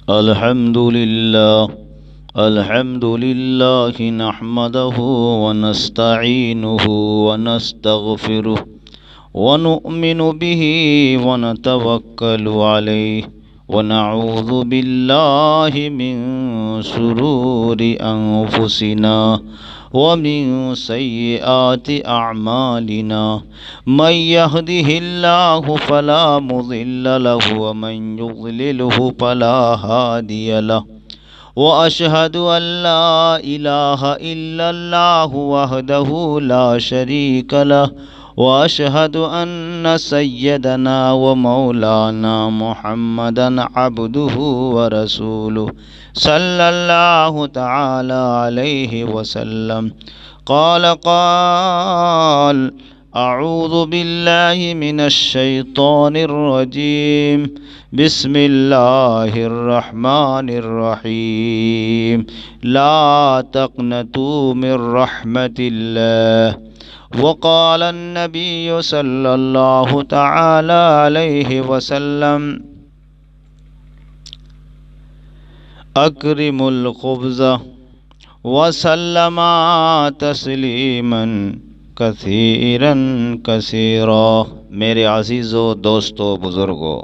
الحمد لله نحمده ونستعينه ونستغفره ونؤمن به ونتوكل عليه ونعوذ بالله من شرور أنفسنا ومن سيئات أعمالنا من يهده الله فلا مضل له ومن يضلله فلا هادي له وأشهد أن لا إله إلا الله وحده لا شريك له وأشهد أن سيدنا ومولانا محمدا عبده ورسوله صلى الله تعالى عليه وسلم قال أعوذ بالله من الشيطان الرجيم بسم الله الرحمن الرحيم لا تقنطوا من رحمة الله وقال النبي صلى الله تعالى عليه وسلم أكرم الخبز وسلم تسلیما کثیرا کثیرا۔ میرے عزیزو، دوستو، بزرگو،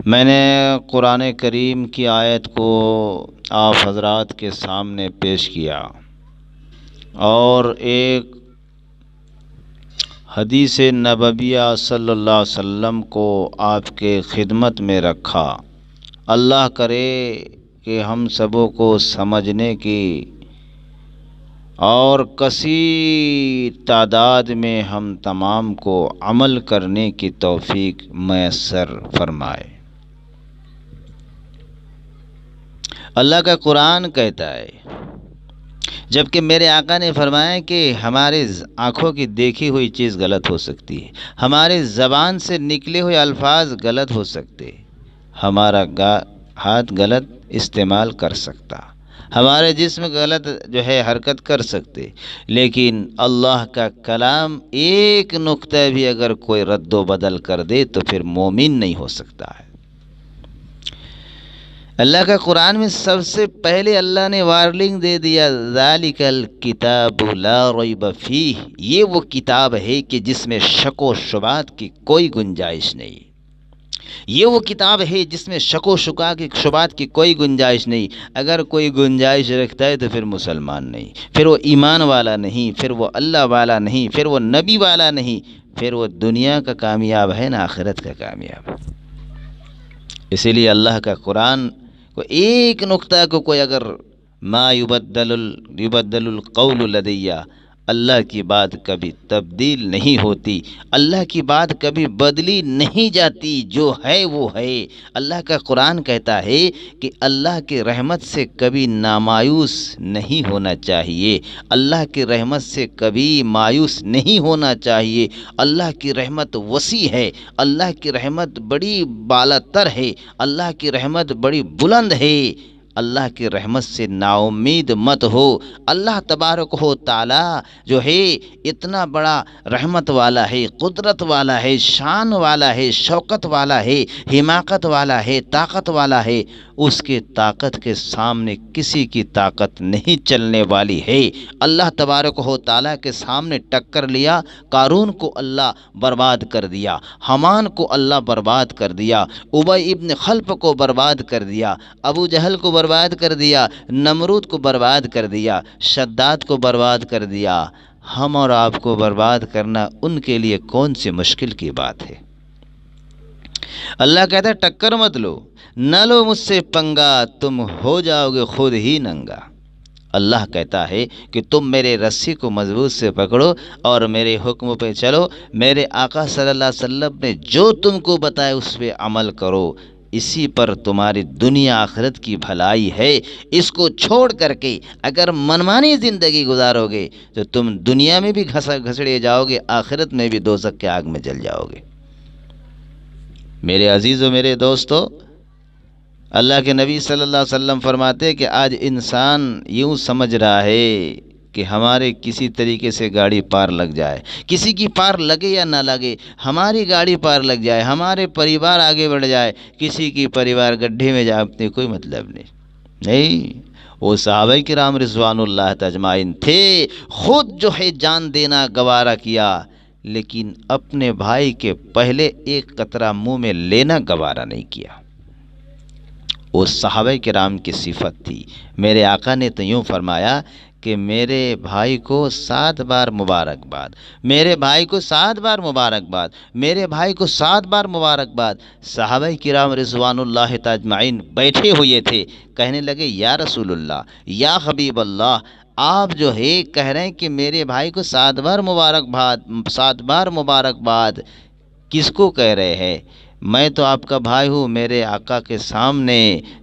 میں نے قرآن کریم کی آیت کو آپ حضرات کے سامنے پیش کیا اور ایک حدیث نبویہ صلی اللہ علیہ وسلم کو آپ کے خدمت میں رکھا۔ اللہ کرے کہ ہم سبوں کو سمجھنے کی اور کثیر تعداد میں ہم تمام کو عمل کرنے کی توفیق میسر فرمائے۔ اللہ کا قرآن کہتا ہے، جبکہ میرے آقا نے فرمایا کہ ہمارے آنکھوں کی دیکھی ہوئی چیز غلط ہو سکتی ہے، ہمارے زبان سے نکلے ہوئے الفاظ غلط ہو سکتے، ہمارا ہاتھ غلط استعمال کر سکتا، ہمارے جسم غلط حرکت کر سکتے، لیکن اللہ کا کلام ایک نقطہ بھی اگر کوئی رد و بدل کر دے تو پھر مومن نہیں ہو سکتا ہے۔ اللہ کا قرآن میں سب سے پہلے اللہ نے وارننگ دے دیا، ذالک الکتاب لا ریب فیہ، یہ وہ کتاب ہے کہ جس میں شک و شبہات کی کوئی گنجائش نہیں، یہ وہ کتاب ہے جس میں شک و شبہات کی کوئی گنجائش نہیں۔ اگر کوئی گنجائش رکھتا ہے تو پھر مسلمان نہیں، پھر وہ ایمان والا نہیں، پھر وہ اللہ والا نہیں، پھر وہ نبی والا نہیں، پھر وہ دنیا کا کامیاب ہے نہ آخرت کا کامیاب۔ اسی لیے اللہ کا قرآن کو ایک نقطہ کو کوئی اگر ما یبدل القول لدیہ، اللہ کی بات کبھی تبدیل نہیں ہوتی، اللہ کی بات کبھی بدلی نہیں جاتی، جو ہے وہ ہے۔ اللہ کا قرآن کہتا ہے کہ اللہ کی رحمت سے کبھی نامایوس نہیں ہونا چاہیے، اللہ کی رحمت سے کبھی مایوس نہیں ہونا چاہیے۔ اللہ کی رحمت وسیع ہے، اللہ کی رحمت بڑی بالا تر ہے، اللہ کی رحمت بڑی بلند ہے۔ اللہ کی رحمت سے نا امید مت ہو۔ اللہ تبارک و تعالی جو ہے اتنا بڑا رحمت والا ہے، قدرت والا ہے، شان والا ہے، شوکت والا ہے، حماقت والا ہے، طاقت والا ہے۔ اس کے طاقت کے سامنے کسی کی طاقت نہیں چلنے والی ہے۔ اللہ تبارک و تعالی کے سامنے ٹکر لیا، قارون کو اللہ برباد کر دیا، حامان کو اللہ برباد کر دیا، ابی ابن خلف کو برباد کر دیا، ابو جہل کو برباد کر دیا، نمرود کو برباد کر دیا، شداد کو برباد کر دیا۔ ہم اور آپ کو برباد کرنا ان کے لیے کون سی مشکل کی بات ہے؟ اللہ کہتا ہے ٹکر مت لو، نہ لو مجھ سے پنگا، تم ہو جاؤ گے خود ہی ننگا۔ اللہ کہتا ہے کہ تم میرے رسی کو مضبوط سے پکڑو اور میرے حکم پہ چلو، میرے آقا صلی اللہ علیہ وسلم نے جو تم کو بتایا اس پہ عمل کرو، اسی پر تمہاری دنیا آخرت کی بھلائی ہے۔ اس کو چھوڑ کر کے اگر منمانی زندگی گزارو گے تو تم دنیا میں بھی گھسڑے جاؤ گے، آخرت میں بھی دوزخ کے آگ میں جل جاؤ گے۔ میرے عزیزو، میرے دوستو، اللہ کے نبی صلی اللہ علیہ وسلم فرماتے کہ آج انسان یوں سمجھ رہا ہے کہ ہمارے کسی طریقے سے گاڑی پار لگ جائے، کسی کی پار لگے یا نہ لگے، ہماری گاڑی پار لگ جائے، ہمارے پریوار آگے بڑھ جائے، کسی کی پریوار گڈھے میں جائے، اپنے کوئی مطلب نہیں۔ وہ صحابہ کرام رضوان اللہ اجمعین تھے، خود جو ہے جان دینا گوارا کیا، لیکن اپنے بھائی کے پہلے ایک قطرہ منہ میں لینا گوارا نہیں کیا۔ وہ صحابہ کرام کی صفت تھی۔ میرے آقا نے تو یوں فرمایا کہ میرے بھائی کو 7 بار مبارکباد، میرے بھائی کو 7 بار مبارکباد، میرے بھائی کو 7 بار مبارکباد۔ صحابہ کرام رضوان اللہ اجمعین بیٹھے ہوئے تھے، کہنے لگے یا رسول اللہ، یا حبیب اللہ، آپ جو ہے کہہ رہے ہیں کہ میرے بھائی کو 7 بار مبارکباد، 7 بار مبارکباد، کس کو کہہ رہے ہیں؟ میں تو آپ کا بھائی ہوں۔ میرے آقا کے سامنے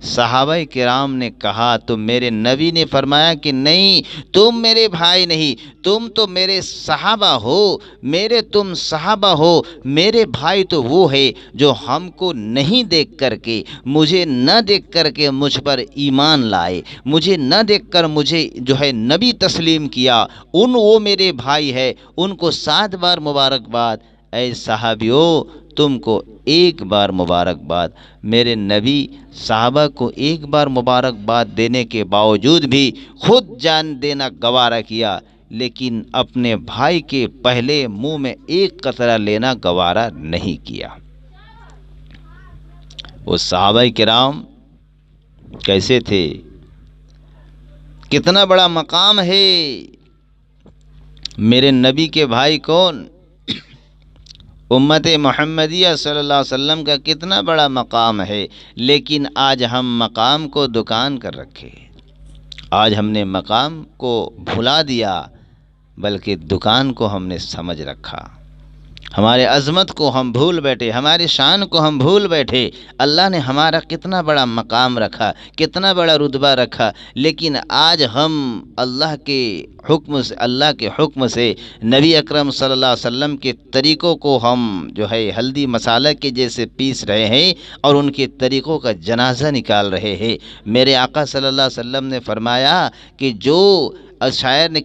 صحابہ کرام نے کہا تو میرے نبی نے فرمایا کہ نہیں، تم میرے بھائی نہیں، تم تو میرے صحابہ ہو، میرے تم صحابہ ہو۔ میرے بھائی تو وہ ہے جو ہم کو نہیں دیکھ کر کے، مجھے نہ دیکھ کر کے مجھ پر ایمان لائے، مجھے نہ دیکھ کر مجھے جو ہے نبی تسلیم کیا، وہ میرے بھائی ہے، ان کو 7 بار مبارکباد۔ اے صحابیو، تم کو 1 بار مبارکباد۔ میرے نبی صحابہ کو 1 بار مبارکباد دینے کے باوجود بھی خود جان دینا گوارا کیا، لیکن اپنے بھائی کے پہلے منہ میں 1 قطرہ لینا گوارا نہیں کیا۔ وہ صحابہ کرام کیسے تھے؟ کتنا بڑا مقام ہے میرے نبی کے بھائی کون؟ امت محمدیہ صلی اللہ علیہ وسلم کا کتنا بڑا مقام ہے، لیکن آج ہم مقام کو دکان کر رکھے، آج ہم نے مقام کو بھلا دیا، بلکہ دکان کو ہم نے سمجھ رکھا۔ ہمارے عظمت کو ہم بھول بیٹھے، ہماری شان کو ہم بھول بیٹھے۔ اللہ نے ہمارا کتنا بڑا مقام رکھا، کتنا بڑا رتبہ رکھا، لیکن آج ہم اللہ کے حکم سے نبی اکرم صلی اللہ علیہ وسلم کے طریقوں کو ہم جو ہے ہلدی مسالہ کے جیسے پیس رہے ہیں اور ان کے طریقوں کا جنازہ نکال رہے ہیں۔ میرے آقا صلی اللہ علیہ وسلم نے فرمایا کہ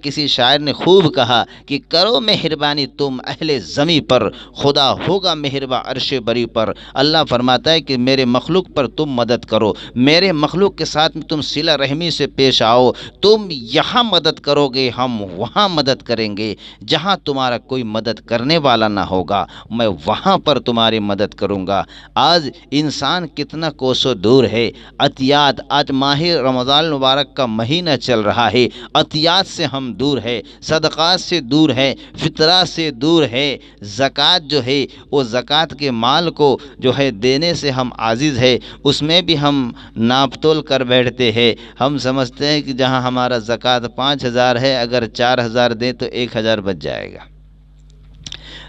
کسی شاعر نے خوب کہا کہ کرو مہربانی تم اہل زمیں پر، خدا ہوگا مہرباں عرش بری پر۔ اللہ فرماتا ہے کہ میرے مخلوق پر تم مدد کرو، میرے مخلوق کے ساتھ تم صلہ رحمی سے پیش آؤ، تم یہاں مدد کرو گے ہم وہاں مدد کریں گے، جہاں تمہارا کوئی مدد کرنے والا نہ ہوگا میں وہاں پر تمہاری مدد کروں گا۔ آج انسان کتنا کوسوں دور ہے عطیات، آج ماہ رمضان المبارک کا مہینہ چل رہا ہے، عطیات سے ہم دور ہے، صدقات سے دور ہے، فطرہ سے دور ہے، زکوٰۃ جو ہے وہ زکوٰۃ کے مال کو جو ہے دینے سے ہم عاجز ہے، اس میں بھی ہم ناپ تول کر بیٹھتے ہیں۔ ہم سمجھتے ہیں کہ جہاں ہمارا زکوٰۃ 5000 ہے، اگر 4000 دیں تو 1000 بچ جائے گا۔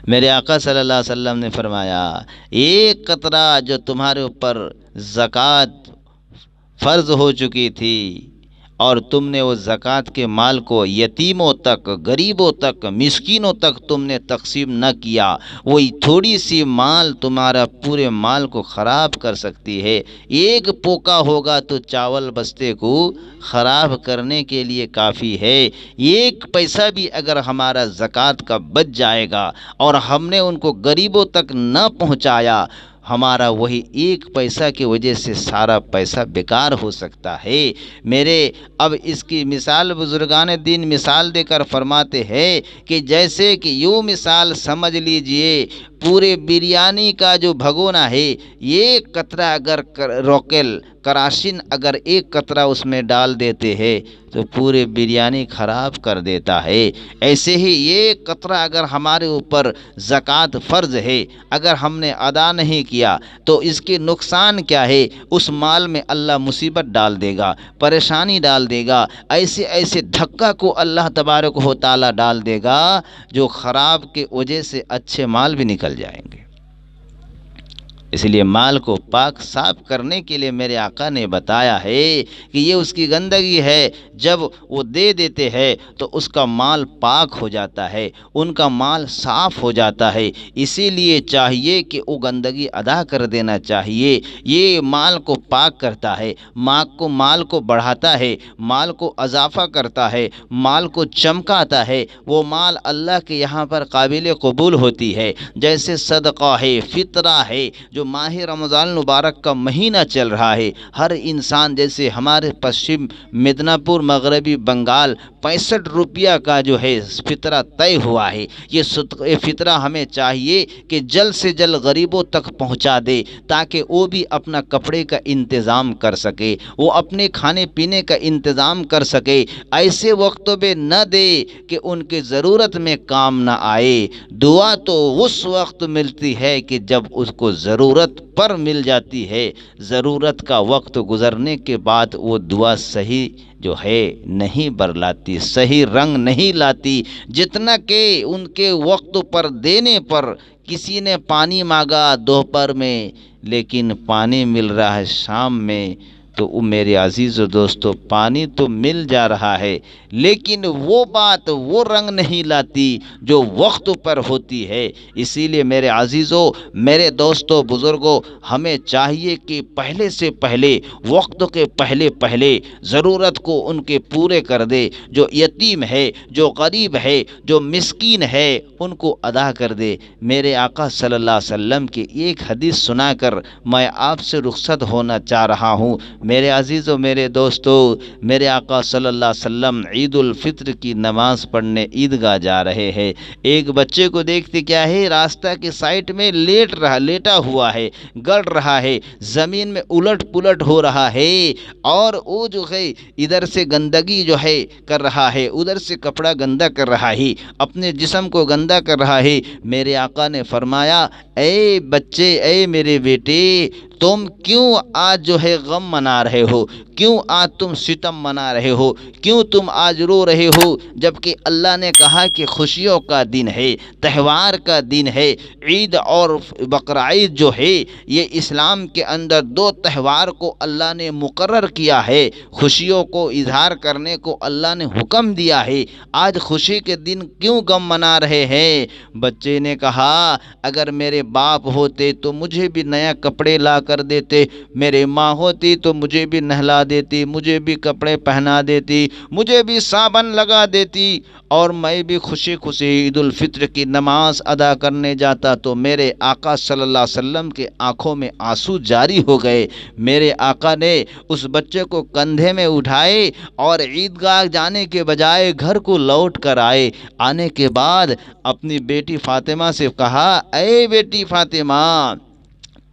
میرے آقا صلی اللہ علیہ وسلم نے فرمایا 1 قطرہ جو تمہارے اوپر زکوٰۃ فرض ہو چکی تھی اور تم نے وہ زکوٰۃ کے مال کو یتیموں تک، غریبوں تک، مسکینوں تک تم نے تقسیم نہ کیا، وہی تھوڑی سی مال تمہارا پورے مال کو خراب کر سکتی ہے۔ 1 پوکا ہوگا تو چاول بستے کو خراب کرنے کے لیے کافی ہے۔ 1 پیسہ بھی اگر ہمارا زکوٰۃ کا بچ جائے گا اور ہم نے ان کو غریبوں تک نہ پہنچایا، ہمارا وہی 1 پیسہ کی وجہ سے سارا پیسہ بیکار ہو سکتا ہے۔ اب اس کی مثال بزرگان دین مثال دے کر فرماتے ہیں کہ جیسے کہ یوں مثال سمجھ لیجئے پورے بریانی کا جو بھگونا ہے، 1 قطرہ اگر کراشن اگر 1 قطرہ اس میں ڈال دیتے ہیں تو پورے بریانی خراب کر دیتا ہے۔ ایسے ہی 1 قطرہ اگر ہمارے اوپر زکوٰۃ فرض ہے، اگر ہم نے ادا نہیں کیا تو اس کے نقصان کیا ہے؟ اس مال میں اللہ مصیبت ڈال دے گا، پریشانی ڈال دے گا، ایسے دھکا کو اللہ تبارک و تعالی ڈال دے گا جو خراب کے وجہ سے اچھے مال بھی نکل جائیں گے۔ اس لیے مال کو پاک صاف کرنے کے لیے میرے آقا نے بتایا ہے کہ یہ اس کی گندگی ہے، جب وہ دے دیتے ہیں تو اس کا مال پاک ہو جاتا ہے، ان کا مال صاف ہو جاتا ہے۔ اسی لیے چاہیے کہ وہ گندگی ادا کر دینا چاہیے۔ یہ مال کو پاک کرتا ہے، مال کو بڑھاتا ہے، مال کو اضافہ کرتا ہے، مال کو چمکاتا ہے، وہ مال اللہ کے یہاں پر قابل قبول ہوتی ہے۔ جیسے صدقہ ہے، فطرہ ہے، جو ماہ رمضان المبارک کا مہینہ چل رہا ہے، ہر انسان جیسے ہمارے پشچم مدناپور مغربی بنگال 65 روپیہ کا جو ہے فطرہ طے ہوا ہے۔ یہ فطرہ ہمیں چاہیے کہ جلد سے جلد غریبوں تک پہنچا دے، تاکہ وہ بھی اپنا کپڑے کا انتظام کر سکے، وہ اپنے کھانے پینے کا انتظام کر سکے۔ ایسے وقتوں میں نہ دے کہ ان کی ضرورت میں کام نہ آئے۔ دعا تو اس وقت ملتی ہے کہ جب اس کو ضرورت پر مل جاتی ہے، ضرورت کا وقت گزرنے کے بعد وہ دعا صحیح جو ہے نہیں برلاتی، صحیح رنگ نہیں لاتی۔ جتنا کہ ان کے وقت پر دینے پر، کسی نے پانی مانگا دوپہر میں لیکن پانی مل رہا ہے شام میں، تو میرے عزیز و دوستو پانی تو مل جا رہا ہے، لیکن وہ بات وہ رنگ نہیں لاتی جو وقت پر ہوتی ہے۔ اسی لیے میرے عزیزو، میرے دوستو، بزرگوں، ہمیں چاہیے کہ پہلے سے پہلے، وقت کے پہلے ضرورت کو ان کے پورے کر دے۔ جو یتیم ہے، جو غریب ہے، جو مسکین ہے، ان کو ادا کر دے۔ میرے آقا صلی اللہ علیہ وسلم کی ایک حدیث سنا کر میں آپ سے رخصت ہونا چاہ رہا ہوں۔ میرے عزیزو، میرے دوستو، میرے آقا صلی اللہ علیہ وسلم عید الفطر کی نماز پڑھنے عیدگاہ جا رہے ہیں۔ ایک بچے کو دیکھتے کیا ہے، راستہ کے سائٹ میں لیٹا ہوا ہے، گڑ رہا ہے، زمین میں الٹ پلٹ ہو رہا ہے، اور وہ جو ہے ادھر سے گندگی جو ہے کر رہا ہے، ادھر سے کپڑا گندا کر رہا ہے، اپنے جسم کو گندا کر رہا ہے۔ میرے آقا نے فرمایا، اے بچے، اے میرے بیٹے، تم کیوں آج جو ہے غم منا رہے ہو؟ کیوں آج تم ستم منا رہے ہو؟ کیوں تم آج رو رہے ہو؟ جبکہ اللہ نے کہا کہ خوشیوں کا دن ہے، تہوار کا دن ہے۔ عید اور بقرعید جو ہے، یہ اسلام کے اندر 2 تہوار کو اللہ نے مقرر کیا ہے، خوشیوں کو اظہار کرنے کو اللہ نے حکم دیا ہے۔ آج خوشی کے دن کیوں غم منا رہے ہیں؟ بچے نے کہا، اگر میرے باپ ہوتے تو مجھے بھی نیا کپڑے لا کر دیتے، میرے ماں ہوتی تو مجھے بھی نہلا دیتی، مجھے بھی کپڑے پہنا دیتی، مجھے بھی صابن لگا دیتی، اور میں بھی خوشی خوشی عید الفطر کی نماز ادا کرنے جاتا۔ تو میرے آقا صلی اللہ علیہ وسلم کے آنکھوں میں آنسو جاری ہو گئے۔ میرے آقا نے اس بچے کو کندھے میں اٹھائے اور عیدگاہ جانے کے بجائے گھر کو لوٹ کر آئے۔ آنے کے بعد اپنی بیٹی فاطمہ سے کہا، اے بیٹی فاطمہ،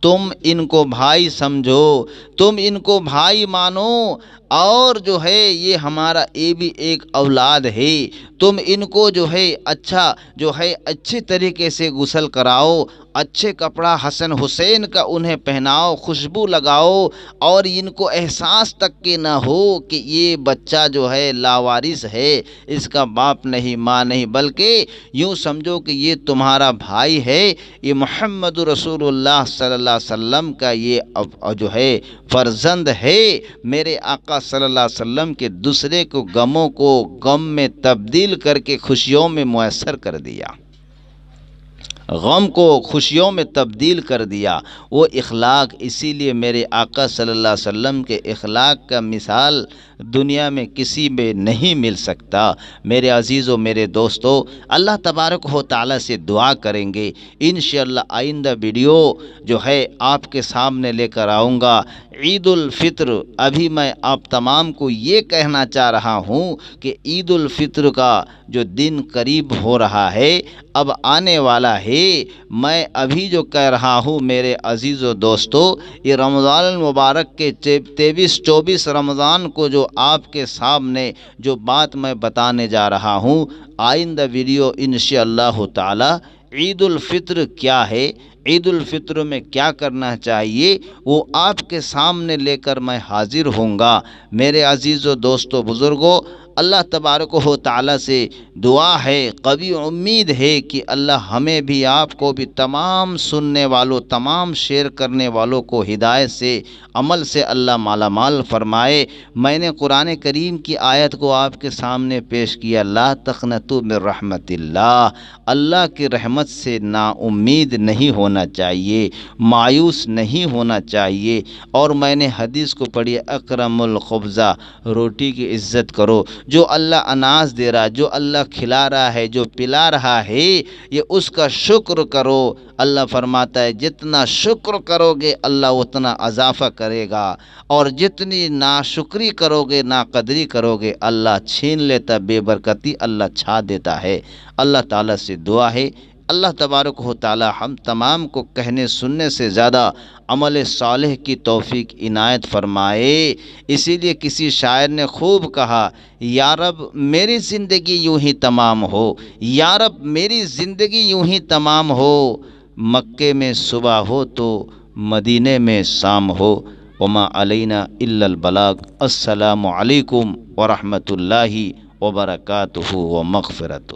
تم ان کو بھائی سمجھو، تم ان کو بھائی مانو، اور جو ہے یہ ہمارا یہ بھی ایک اولاد ہے، تم ان کو جو ہے اچھے طریقے سے غسل کراؤ، اچھے کپڑا حسن حسین کا انہیں پہناؤ، خوشبو لگاؤ، اور ان کو احساس تک کہ نہ ہو کہ یہ بچہ جو ہے لاوارث ہے، اس کا باپ نہیں، ماں نہیں، بلکہ یوں سمجھو کہ یہ تمہارا بھائی ہے، یہ محمد رسول اللہ صلی اللہ علیہ وسلم کا یہ جو ہے فرزند ہے۔ میرے آقا صلی اللہ علیہ وسلم کے دوسرے کو غموں کو غم میں تبدیل کر کے خوشیوں میں میسر کر دیا، غم کو خوشیوں میں تبدیل کر دیا۔ وہ اخلاق، اسی لیے میرے آقا صلی اللہ علیہ وسلم کے اخلاق کا مثال دنیا میں کسی میں نہیں مل سکتا۔ میرے عزیزو، میرے دوستو، اللہ تبارک و تعالیٰ سے دعا کریں گے، انشاءاللہ آئندہ ویڈیو جو ہے آپ کے سامنے لے کر آؤں گا۔ عید الفطر، ابھی میں آپ تمام کو یہ کہنا چاہ رہا ہوں کہ عید الفطر کا جو دن قریب ہو رہا ہے، اب آنے والا ہے۔ میں ابھی جو کہہ رہا ہوں میرے عزیز و دوستو، یہ رمضان المبارک کے 23-24 رمضان کو جو آپ کے سامنے جو بات میں بتانے جا رہا ہوں، آئندہ ویڈیو انشاءاللہ تعالی عید الفطر کیا ہے، عید الفطر میں کیا کرنا چاہیے، وہ آپ کے سامنے لے کر میں حاضر ہوں گا۔ میرے عزیز و دوستو، بزرگوں، اللہ تبارک و تعالی سے دعا ہے، قوی امید ہے کہ اللہ ہمیں بھی آپ کو بھی تمام سننے والوں، تمام شیئر کرنے والوں کو ہدایت سے، عمل سے اللہ مالا مال فرمائے۔ میں نے قرآن کریم کی آیت کو آپ کے سامنے پیش کیا، لا تقنطوا من رحمت اللہ، اللہ کی رحمت سے نا امید نہیں ہونا چاہیے، مایوس نہیں ہونا چاہیے۔ اور میں نے حدیث کو پڑھی، اکرم الخبزہ، روٹی کی عزت کرو، جو اللہ اناج دے رہا ہے، جو اللہ کھلا رہا ہے، جو پلا رہا ہے، یہ اس کا شکر کرو۔ اللہ فرماتا ہے جتنا شکر کرو گے اللہ اتنا اضافہ کرے گا، اور جتنی ناشکری کرو گے، ناقدری کرو گے، اللہ چھین لیتا، بے برکتی اللہ چھا دیتا ہے۔ اللہ تعالیٰ سے دعا ہے اللہ تبارک و تعالی ہم تمام کو کہنے سننے سے زیادہ عمل صالح کی توفیق عنایت فرمائے۔ اسی لیے کسی شاعر نے خوب کہا، یا رب میری زندگی یوں ہی تمام ہو، یا رب میری زندگی یوں ہی تمام ہو، مکے میں صبح ہو تو مدینے میں شام ہو، وما علینا الا البلاغ۔ السلام علیکم ورحمۃ اللہ وبرکاتہ ومغفرتہ۔